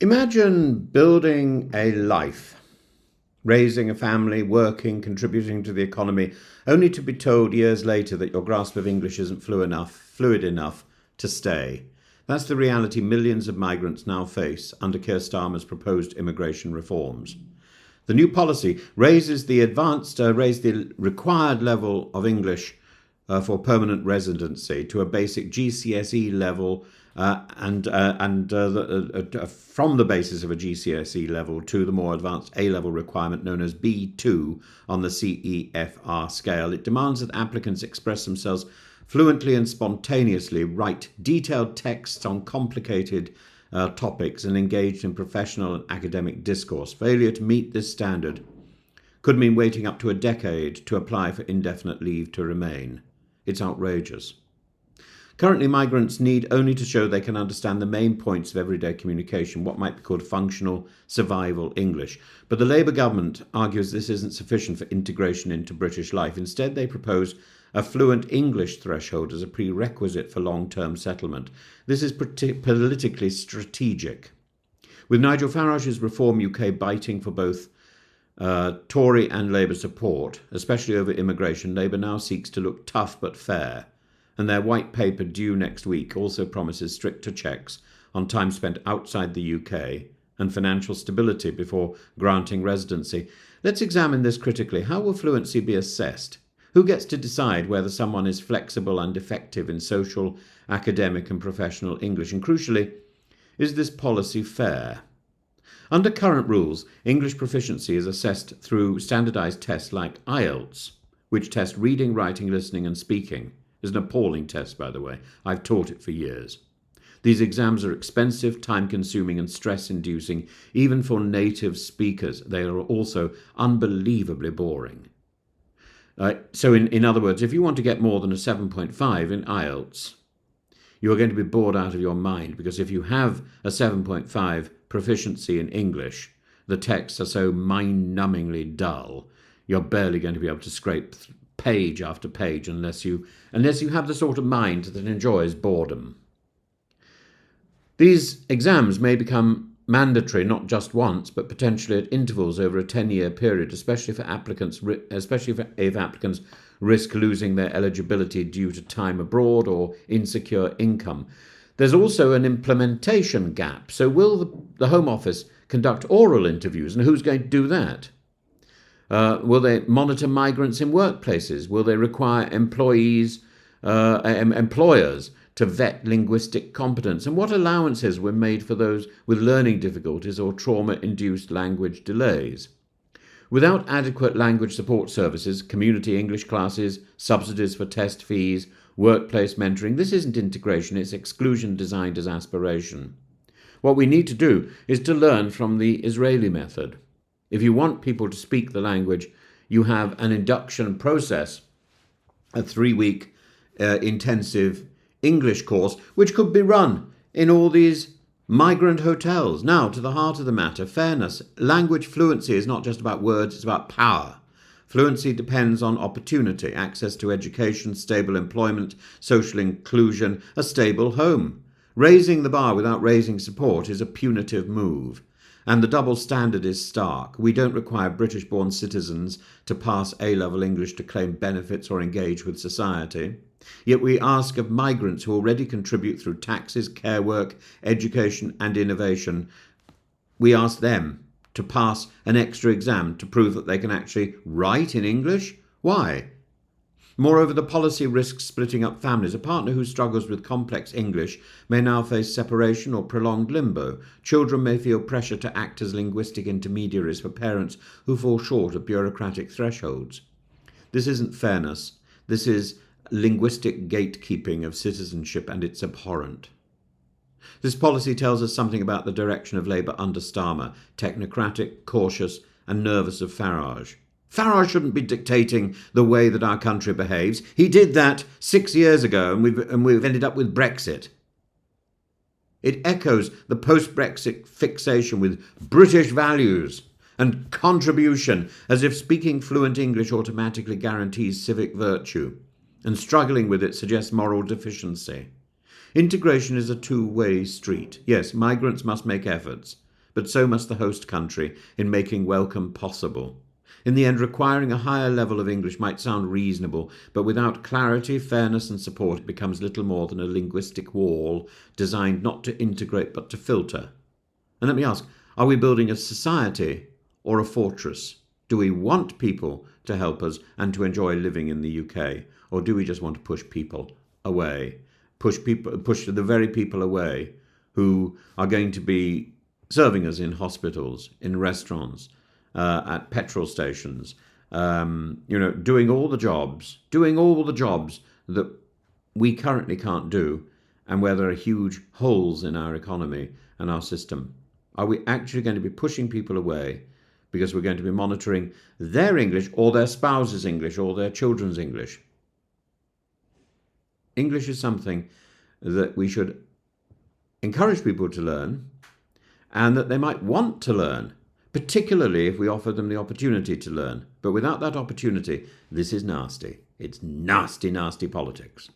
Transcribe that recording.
Imagine building a life, raising a family, working, contributing to the economy, only to be told years later that your grasp of English isn't fluid enough to stay. That's the reality millions of migrants now face under Keir Starmer's proposed immigration reforms. The new policy raises the required level of English for permanent residency to a basic GCSE level, from the basis of a GCSE level to the more advanced A-level requirement known as B2 on the CEFR scale. It demands that applicants express themselves fluently and spontaneously, write detailed texts on complicated topics, and engage in professional and academic discourse. Failure to meet this standard could mean waiting up to a decade to apply for indefinite leave to remain. It's outrageous. Currently, migrants need only to show they can understand the main points of everyday communication, what might be called functional survival English. But the Labour government argues this isn't sufficient for integration into British life. Instead, they propose a fluent English threshold as a prerequisite for long-term settlement. This is politically strategic. With Nigel Farage's Reform UK biting for both Tory and Labour support, especially over immigration, Labour now seeks to look tough but fair. And their white paper due next week also promises stricter checks on time spent outside the UK and financial stability before granting residency. Let's examine this critically. How will fluency be assessed? Who gets to decide whether someone is flexible and effective in social, academic and professional English? And crucially, is this policy fair? Under current rules, English proficiency is assessed through standardised tests like IELTS, which test reading, writing, listening and speaking. It's an appalling test, by the way. I've taught it for years. These exams are expensive, time-consuming and stress-inducing, even for native speakers. They are also unbelievably boring. So in other words, if you want to get more than a 7.5 in IELTS, you're going to be bored out of your mind, because if you have a 7.5 proficiency in English, the texts are so mind-numbingly dull, you're barely going to be able to scrape page after page unless you have the sort of mind that enjoys boredom. These exams may become mandatory not just once, but potentially at intervals over a 10-year period, especially if applicants risk losing their eligibility due to time abroad or insecure income. There's also an implementation gap. So will the Home Office conduct oral interviews, and who's going to do that? Will they monitor migrants in workplaces? Will they require employers to vet linguistic competence? And what allowances were made for those with learning difficulties or trauma-induced language delays? Without adequate language support services, community English classes, subsidies for test fees, workplace mentoring, this isn't integration, it's exclusion designed as aspiration. What we need to do is to learn from the Israeli method. If you want people to speak the language, you have an induction process, a 3-week intensive English course, which could be run in all these migrant hotels. Now, to the heart of the matter, fairness. Language fluency is not just about words, it's about power. Fluency depends on opportunity, access to education, stable employment, social inclusion, a stable home. Raising the bar without raising support is a punitive move. And the double standard is stark. We don't require British-born citizens to pass A-level English to claim benefits or engage with society. Yet we ask of migrants who already contribute through taxes, care work, education and innovation, we ask them to pass an extra exam to prove that they can actually write in English? Why? Moreover, the policy risks splitting up families. A partner who struggles with complex English may now face separation or prolonged limbo. Children may feel pressure to act as linguistic intermediaries for parents who fall short of bureaucratic thresholds. This isn't fairness. This is linguistic gatekeeping of citizenship, and it's abhorrent. This policy tells us something about the direction of Labour under Starmer: technocratic, cautious and nervous of Farage. Farage shouldn't be dictating the way that our country behaves. He did that 6 years ago, and we've ended up with Brexit. It echoes the post-Brexit fixation with British values and contribution, as if speaking fluent English automatically guarantees civic virtue, and struggling with it suggests moral deficiency. Integration is a two-way street. Yes, migrants must make efforts, but so must the host country in making welcome possible. In the end, requiring a higher level of English might sound reasonable, but without clarity, fairness and support, it becomes little more than a linguistic wall designed not to integrate but to filter. And let me ask, are we building a society or a fortress? Do we want people to help us and to enjoy living in the UK? Or do we just want to push people away? Push the very people away who are going to be serving us in hospitals, in restaurants, at petrol stations, doing all the jobs that we currently can't do, and where there are huge holes in our economy and our system. Are we actually going to be pushing people away because we're going to be monitoring their English or their spouse's English or their children's English? English is something that we should encourage people to learn, and that they might want to learn, particularly if we offer them the opportunity to learn. But without that opportunity, this is nasty. It's nasty, nasty politics.